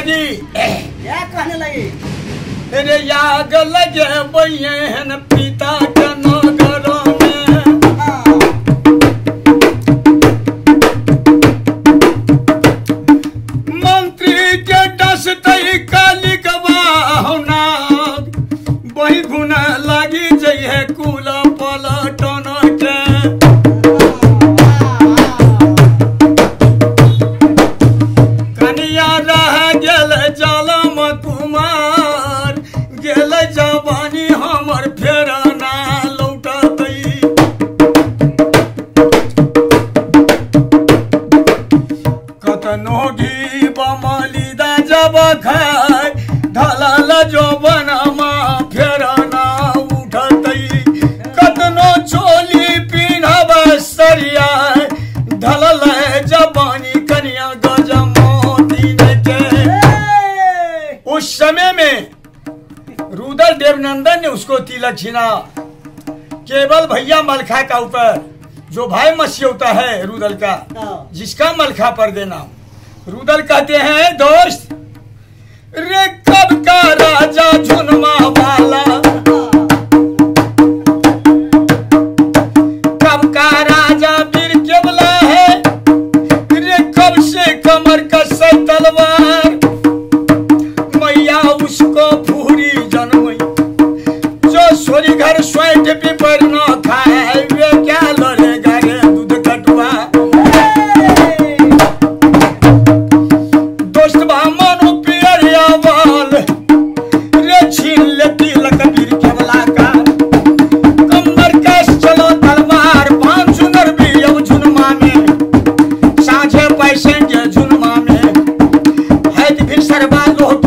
लगी। क्या कहने लगी? रे याग लगे बहन पिता के नगर में, मंत्री के डसतई काली गवाहना वही गुण लगी जइहे कुल पलटन के। कनिया रह गेल जलम कुमार, गेल जवानी हमर फेर ना लौटतई। कतनो घी बमलिदा जब खाय ढलल जौवनमा फेर ना उठतई। कतनो चोली पिन्हब सरिया ढलल जवानी कनिया गजमोती के। उस समय में रुदल देवनंदन ने उसको तिलक छीना। केवल भैया मलखा का ऊपर जो भाई मसीहोता है रुदल का, जिसका मलखा पर देना। रुदल कहते हैं दोस्त रे कब का राजा झुनमा वाला, कब का राजा वीर केवला है रे, कब से कमर कसे तलवार। मैया उसको पूरी जन्मई जो सोरी घर स्वेट पेपर न खाए, वे क्या लड़ेगा रे दूध कटुआ। दोस्त बामनो पियरिया वाल रे छीन ले तिलक वीर केवला का। कमर कस चलो तलवार पांच सुनर भी अब झुनमा में, साझे पैसे के झुनमा में है फिर सरवा लोग